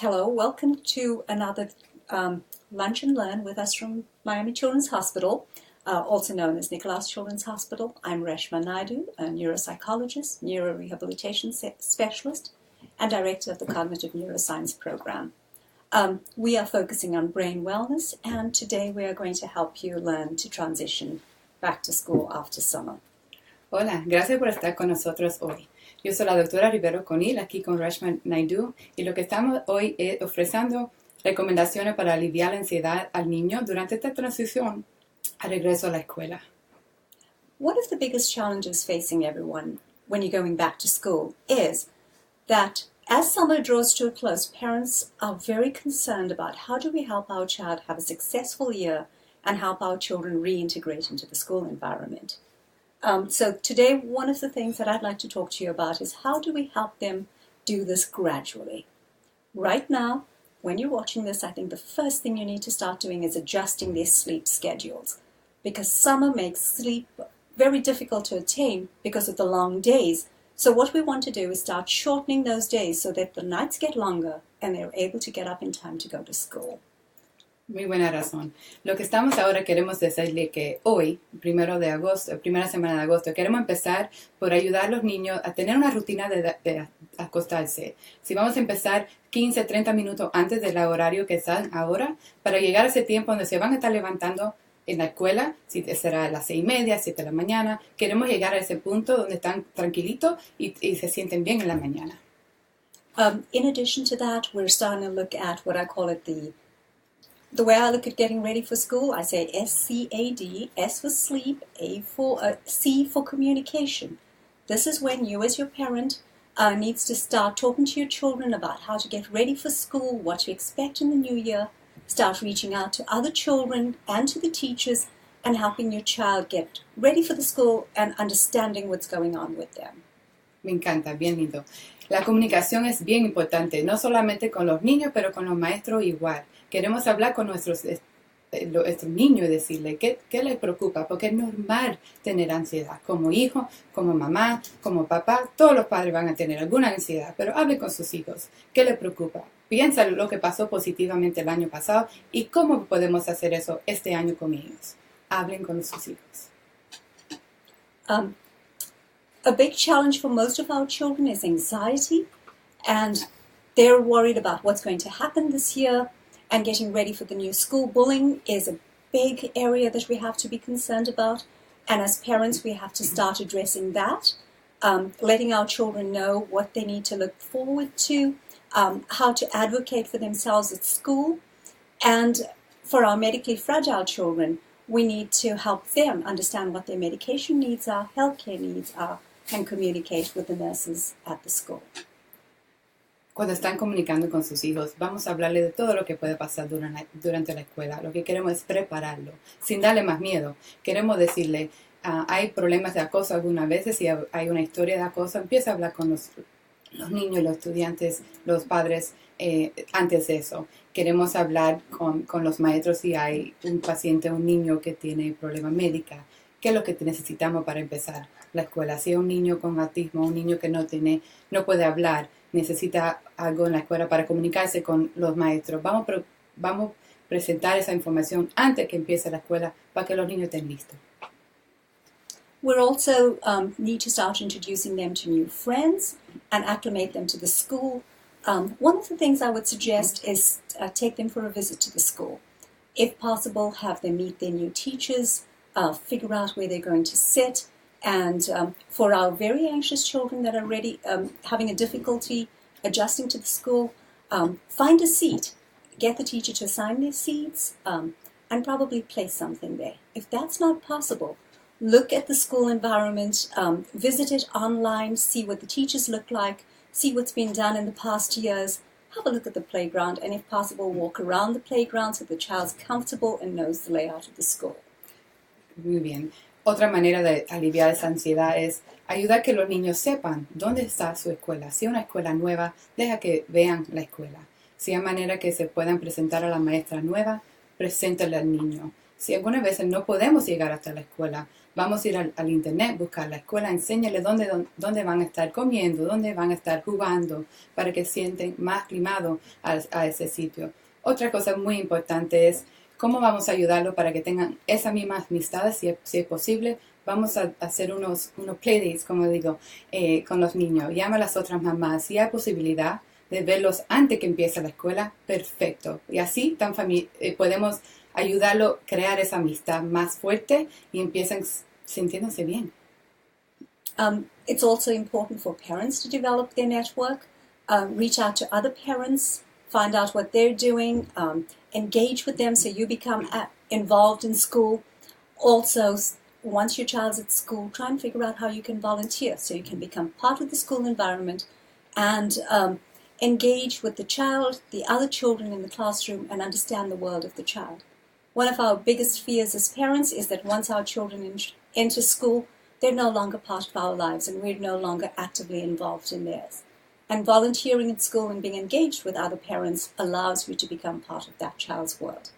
Hello, welcome to another Lunch and Learn with us from Miami Children's Hospital, also known as Nicklaus Children's Hospital. I'm Reshma Naidu, a neuropsychologist, neurorehabilitation specialist, and director of the Cognitive Neuroscience Program. We are focusing on brain wellness, and today we are going to help you learn to transition back to school after summer. Hola, gracias por estar con nosotros hoy. Yo soy la doctora Rivero Conil, aquí con Reshma Naidu, y lo que estamos hoy es ofreciendo recomendaciones para aliviar la ansiedad al niño durante esta transición al regreso a la escuela. One of the biggest challenges facing everyone when you're going back to school is that as summer draws to a close, parents are very concerned about how do we help our child have a successful year and help our children reintegrate into the school environment. So today, one of the things that I'd like to talk to you about is how do we help them do this gradually? Right now, when you're watching this, I think the first thing you need to start doing is adjusting their sleep schedules, because summer makes sleep very difficult to attain because of the long days. So what we want to do is start shortening those days so that the nights get longer and they're able to get up in time to go to school. Muy buena razón. Lo que estamos ahora queremos decirle que hoy, primera semana de agosto, queremos empezar por ayudar a los niños a tener una rutina de acostarse. Si vamos a empezar 15, 30 minutos antes del horario que están ahora, para llegar a ese tiempo donde se van a estar levantando en la escuela, si será a las 6:30, 7 de la mañana, queremos llegar a ese punto donde están tranquilitos y se sienten bien en la mañana. In addition to that, we're starting to look at what I call it the way I look at getting ready for school. I say SCAD, S for sleep, C for communication. This is when you as your parent needs to start talking to your children about how to get ready for school, what to expect in the new year, start reaching out to other children and to the teachers and helping your child get ready for the school and understanding what's going on with them. Me encanta, bien lindo. La comunicación es bien importante, no solamente con los niños, pero con los maestros igual. Queremos hablar con nuestros niños y decirle qué les preocupa, porque es normal tener ansiedad. Como hijo, como mamá, como papá, todos los padres van a tener alguna ansiedad, pero hable con sus hijos. ¿Qué les preocupa? Piensa lo que pasó positivamente el año pasado y cómo podemos hacer eso este año con ellos. Hablen con sus hijos. A big challenge for most of our children is anxiety, and they're worried about what's going to happen this year and getting ready for the new school. Bullying is a big area that we have to be concerned about, and as parents we have to start addressing that, letting our children know what they need to look forward to, how to advocate for themselves at school, and for our medically fragile children, we need to help them understand what their medication needs are, healthcare needs are, and communicate with the nurses at the school. Cuando están comunicando con sus hijos, vamos a hablarle de todo lo que puede pasar durante la escuela. Lo que queremos es prepararlo, sin darle más miedo. Queremos decirle, hay problemas de acoso algunas veces, si hay una historia de acoso, empieza a hablar con los niños, los estudiantes, los padres antes de eso. Queremos hablar con los maestros si hay un paciente, un niño que tiene problemas médicos. ¿Qué es lo que necesitamos para empezar la escuela? Si es un niño con autismo, un niño que no puede hablar, necesita algo en la escuela para comunicarse con los maestros. Vamos a presentar esa información antes que empiece la escuela para que los niños estén listos. We'll also need to start introducing them to new friends and acclimate them to the school. One of the things I would suggest is take them for a visit to the school. If possible, have them meet their new teachers, figure out where they're going to sit, and for our very anxious children that are already having a difficulty adjusting to the school, find a seat, get the teacher to assign their seats, and probably place something there. If that's not possible, look at the school environment, visit it online, see what the teachers look like, see what's been done in the past years, have a look at the playground, and if possible, walk around the playground so the child's comfortable and knows the layout of the school. Muy bien. Otra manera de aliviar esa ansiedad es ayudar a que los niños sepan dónde está su escuela. Si es una escuela nueva, deja que vean la escuela. Si hay manera que se puedan presentar a la maestra nueva, preséntale al niño. Si algunas veces no podemos llegar hasta la escuela, vamos a ir al internet, buscar la escuela, enséñale dónde van a estar comiendo, dónde van a estar jugando, para que sienten más climados a ese sitio. Otra cosa muy importante es cómo vamos a ayudarlos para que tengan esa misma amistad, si es posible. Vamos a hacer unos playdates, como digo, con los niños. Llama a las otras mamás. Si hay posibilidad de verlos antes que empiece la escuela, perfecto. Y así podemos ayudarlo a crear esa amistad más fuerte y empiecen sintiéndose bien. It's also important for parents to develop their network, reach out to other parents, find out what they're doing, engage with them so you become involved in school. Also, once your child's at school, try and figure out how you can volunteer so you can become part of the school environment and engage with the child, the other children in the classroom, and understand the world of the child. One of our biggest fears as parents is that once our children enter school, they're no longer part of our lives and we're no longer actively involved in theirs. And volunteering at school and being engaged with other parents allows you to become part of that child's world.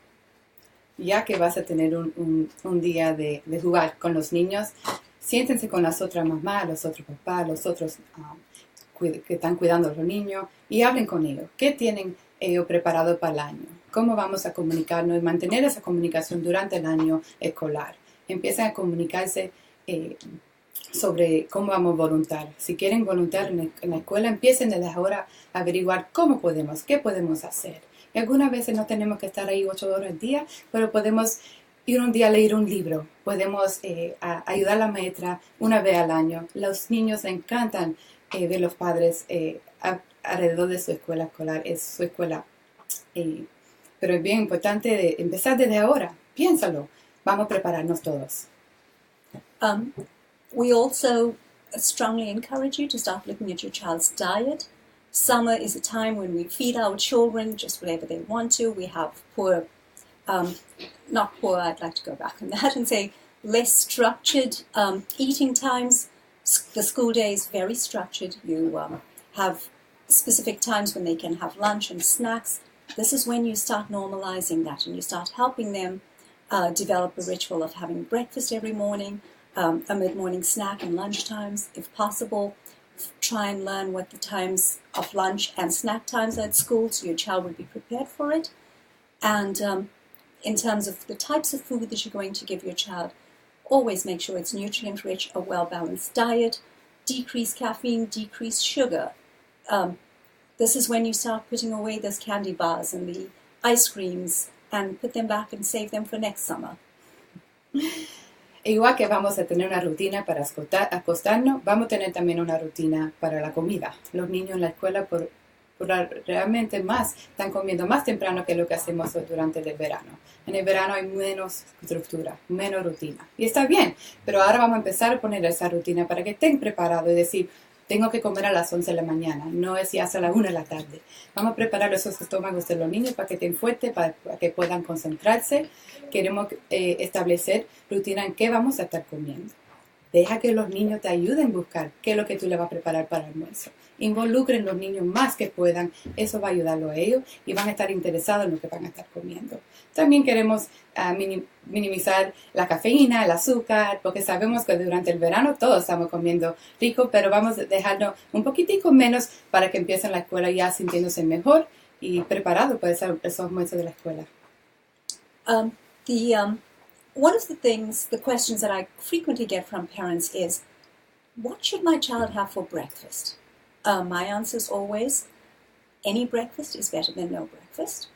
Ya que vas a tener un día de jugar con los niños, siéntense con las otras mamás, los otros papás, los otros que están cuidando a los niños y hablen con ellos. ¿Qué tienen ellos preparado para el año? ¿Cómo vamos a comunicarnos y mantener esa comunicación durante el año escolar? Empiezan a comunicarse sobre cómo vamos a voluntar. Si quieren voluntar en la escuela, empiecen desde ahora a averiguar cómo podemos, qué podemos hacer. Y algunas veces no tenemos que estar ahí 8 horas al día, pero podemos ir un día a leer un libro. Podemos ayudar a la maestra una vez al año. Los niños les encantan ver los padres alrededor de su escuela escolar. Es su escuela. Pero es bien importante empezar desde ahora. Piénsalo. Vamos a prepararnos todos. We also strongly encourage you to start looking at your child's diet. Summer is a time when we feed our children just whatever they want to. We have not poor, I'd like to go back on that and say less structured eating times. The school day is very structured. You have specific times when they can have lunch and snacks. This is when you start normalizing that and you start helping them develop a ritual of having breakfast every morning, a mid-morning snack and lunch times, if possible. Try and learn what the times of lunch and snack times are at school so your child would be prepared for it. And in terms of the types of food that you're going to give your child, always make sure it's nutrient-rich, a well-balanced diet, decrease caffeine, decrease sugar. This is when you start putting away those candy bars and the ice creams and put them back and save them for next summer. Igual que vamos a tener una rutina para acostarnos, vamos a tener también una rutina para la comida. Los niños en la escuela realmente están comiendo más temprano que lo que hacemos durante el verano. En el verano hay menos estructura, menos rutina. Y está bien, pero ahora vamos a empezar a poner esa rutina para que estén preparados y decir, tengo que comer a las 11 de la mañana, no es ya hasta la 1 de la tarde. Vamos a preparar esos estómagos de los niños para que estén fuertes, para que puedan concentrarse. Queremos establecer rutina en qué vamos a estar comiendo. Deja que los niños te ayuden a buscar qué es lo que tú le vas a preparar para el almuerzo. Involucren los niños más que puedan. Eso va a ayudarlo a ellos y van a estar interesados en lo que van a estar comiendo. También queremos minimizar la cafeína, el azúcar, porque sabemos que durante el verano todos estamos comiendo rico, pero vamos a dejarlo un poquitico menos para que empiecen la escuela ya sintiéndose mejor y preparados para esos almuerzos de la escuela. One of the questions that I frequently get from parents is, what should my child have for breakfast? My answer is always, any breakfast is better than no breakfast.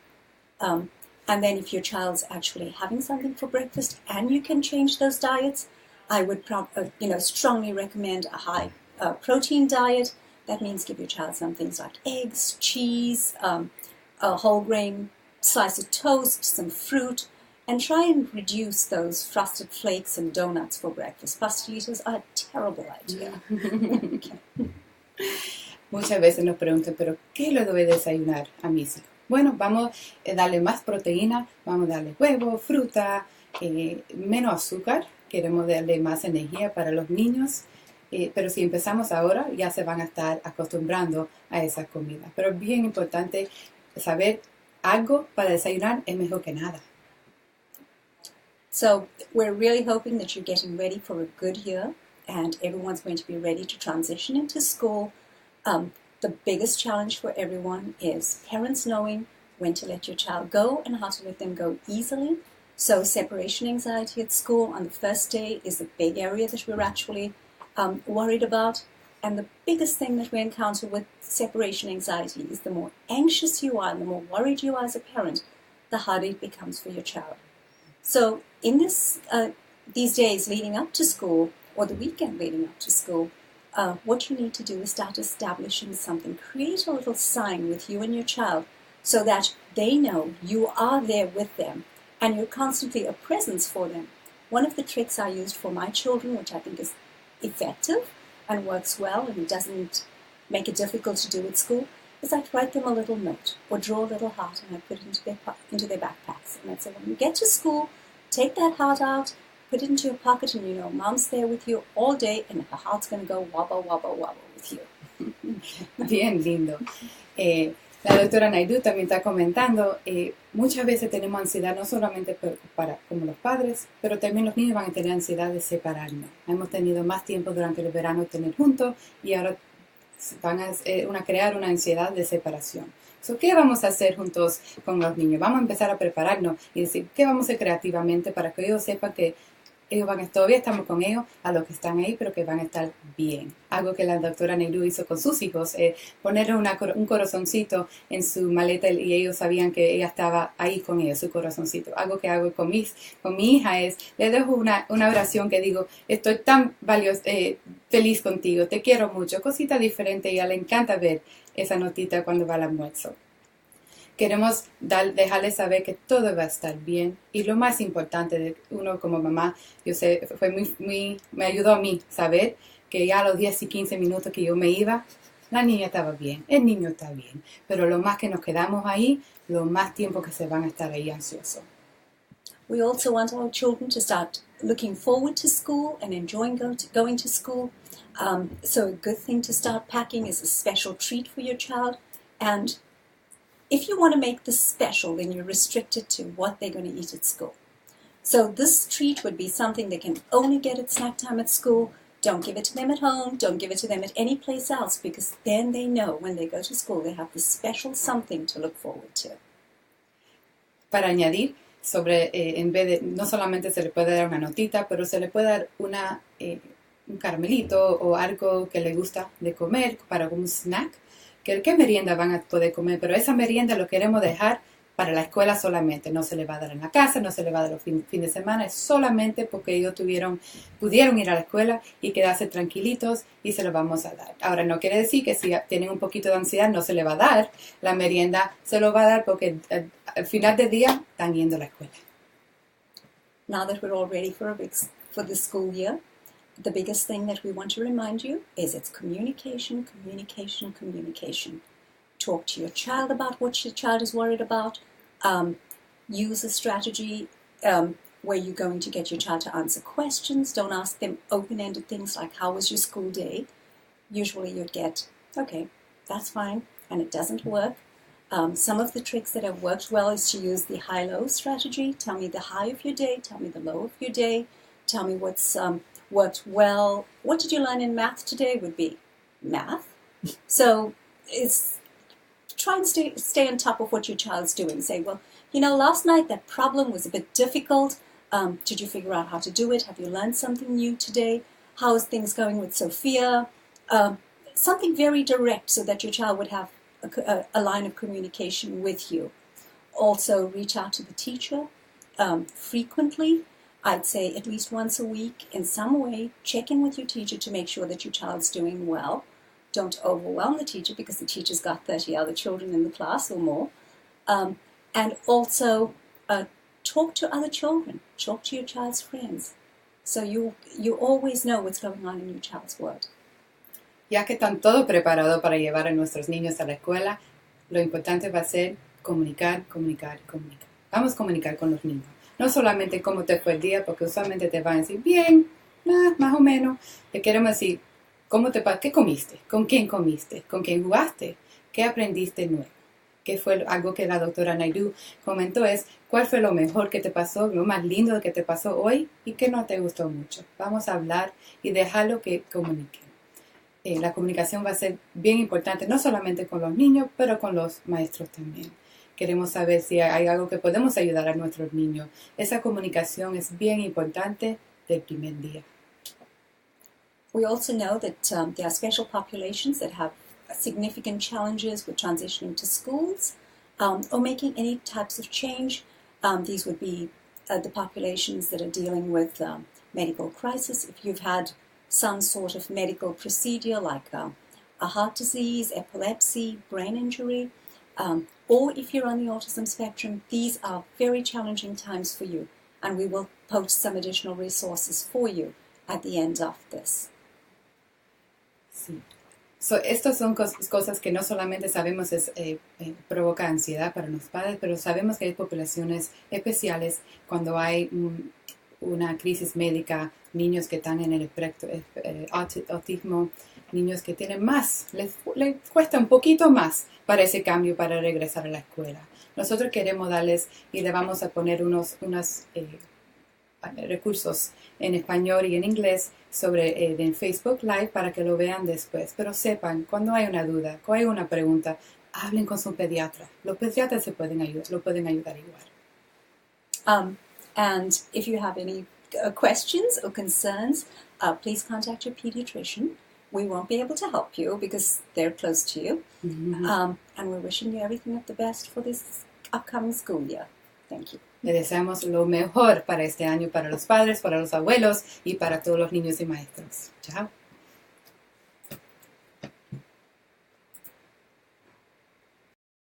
And then if your child's actually having something for breakfast and you can change those diets, I would strongly recommend a high protein diet. That means give your child some things like eggs, cheese, a whole grain slice of toast, some fruit, and try and reduce those frosted flakes and donuts for breakfast. Pastelitos are a terrible idea. Okay. Muchas veces nos preguntan, ¿pero qué le debe desayunar a mis hijos? Bueno, vamos a darle más proteína, vamos a darle huevo, fruta, menos azúcar. Queremos darle más energía para los niños. Pero si empezamos ahora, ya se van a estar acostumbrando a esa comida. Pero es bien importante saber algo para desayunar es mejor que nada. So we're really hoping that you're getting ready for a good year and everyone's going to be ready to transition into school. The biggest challenge for everyone is parents knowing when to let your child go and how to let them go easily. So separation anxiety at school on the first day is a big area that we're actually worried about. And the biggest thing that we encounter with separation anxiety is the more anxious you are and the more worried you are as a parent, the harder it becomes for your child. So in these days leading up to school, or the weekend leading up to school, what you need to do is start establishing something. Create a little sign with you and your child so that they know you are there with them and you're constantly a presence for them. One of the tricks I used for my children, which I think is effective and works well and doesn't make it difficult to do at school, is I'd write them a little note or draw a little heart and I'd put it into their backpacks. And I'd say, when you get to school, take that heart out, put it into your pocket, and you know mom's there with you all day and her heart's going to go wobble, wobble, wobble with you. Bien lindo. La doctora Naidu también está comentando, muchas veces tenemos ansiedad no solamente como los padres, pero también los niños van a tener ansiedad de separarnos. Hemos tenido más tiempo durante el verano de tener juntos y ahora van a crear una ansiedad de separación. So, ¿qué vamos a hacer juntos con los niños? Vamos a empezar a prepararnos y decir, ¿qué vamos a hacer creativamente para que ellos sepan que ellos todavía estamos con ellos, a los que están ahí, pero que van a estar bien? Algo que la doctora Neiru hizo con sus hijos, ponerle un corazoncito en su maleta y ellos sabían que ella estaba ahí con ellos, su corazoncito. Algo que hago con mi hija es, le dejo una oración que digo, estoy tan feliz contigo, te quiero mucho, cosita diferente, y a ella le encanta ver esa notita cuando va al almuerzo. Queremos dejarles saber que todo va a estar bien. Y lo más importante de uno como mamá, yo sé, me ayudó a mí saber que ya a los 10 y 15 minutos que yo me iba, la niña estaba bien, el niño está bien. Pero lo más que nos quedamos ahí, lo más tiempo que se van a estar ahí ansiosos. We also want our children to start looking forward to school and enjoying going to school. So a good thing to start packing is a special treat for your child. And if you want to make this special, then you're restricted to what they're going to eat at school. So this treat would be something they can only get at snack time at school. Don't give it to them at home. Don't give it to them at any place else, because then they know when they go to school they have this special something to look forward to. Para añadir, en vez de, no solamente se le puede dar una notita, pero se le puede dar un caramelito o algo que le gusta de comer para un snack. ¿Qué merienda van a poder comer? Pero esa merienda lo queremos dejar para la escuela solamente. No se le va a dar en la casa, no se le va a dar los fines de semana. Es solamente porque ellos pudieron ir a la escuela y quedarse tranquilitos y se lo vamos a dar. Ahora, no quiere decir que si tienen un poquito de ansiedad no se le va a dar la merienda. Se lo va a dar porque al final del día están yendo a la escuela. Now that we're all ready for the school year, the biggest thing that we want to remind you is it's communication, communication, communication. Talk to your child about what your child is worried about. Use a strategy where you're going to get your child to answer questions. Don't ask them open-ended things like, how was your school day? Usually you'd get, okay, that's fine, and it doesn't work. Some of the tricks that have worked well is to use the high-low strategy. Tell me the high of your day, tell me the low of your day, tell me what's worked well. What did you learn in math today would be math. So it's try and stay on top of what your child's doing. Say, well, you know, last night that problem was a bit difficult. Did you figure out how to do it? Have you learned something new today? How is things going with Sophia? Something very direct so that your child would have a line of communication with you. Also, reach out to the teacher frequently. I'd say at least once a week in some way. Check in with your teacher to make sure that your child's doing well. Don't overwhelm the teacher because the teacher's got 30 other children in the class or more. And also talk to other children. Talk to your child's friends. So you always know what's going on in your child's world. Ya que están todos preparados para llevar a nuestros niños a la escuela, lo importante va a ser comunicar. Vamos a comunicar con los niños. No solamente cómo te fue el día, porque usualmente te van a decir, bien, más o menos. Te queremos decir, ¿qué comiste? ¿Con quién comiste? ¿Con quién jugaste? ¿Qué aprendiste nuevo? que fue algo que la doctora Naidu comentó, es cuál fue lo mejor que te pasó, lo más lindo que te pasó hoy y que no te gustó mucho. Vamos a hablar y dejarlo que comuniquen. La comunicación va a ser bien importante, no solamente con los niños, pero con los maestros también. Queremos saber si hay algo que podemos ayudar a nuestros niños. Esa comunicación es bien importante del primer día. We also know that there are special populations that have significant challenges with transitioning to schools or making any types of change. These would be the populations that are dealing with medical crisis. If you've had some sort of medical procedure like a heart disease, epilepsy, brain injury, or if you're on the autism spectrum, these are very challenging times for you, and we will post some additional resources for you at the end of this. Sí. Estas son cosas que no solamente sabemos provoca ansiedad para los padres, pero sabemos que hay poblaciones especiales cuando hay una crisis médica, niños que están en el espectro autismo, niños que tienen más, les cuesta un poquito más para ese cambio, para regresar a la escuela. Nosotros queremos darles y le vamos a poner unos recursos en español y en inglés sobre en Facebook Live para que lo vean después. Pero sepan, cuando hay una duda, cuando hay una pregunta, hablen con su pediatra. Los pediatras se pueden ayudar, lo pueden ayudar igual. And if you have any questions or concerns, please contact your pediatrician. We won't be able to help you because they're close to you. Mm-hmm. And we're wishing you everything of the best for this upcoming school year. Thank you. Le deseamos lo mejor para este año, para los padres, para los abuelos y para todos los niños y maestros. Chao.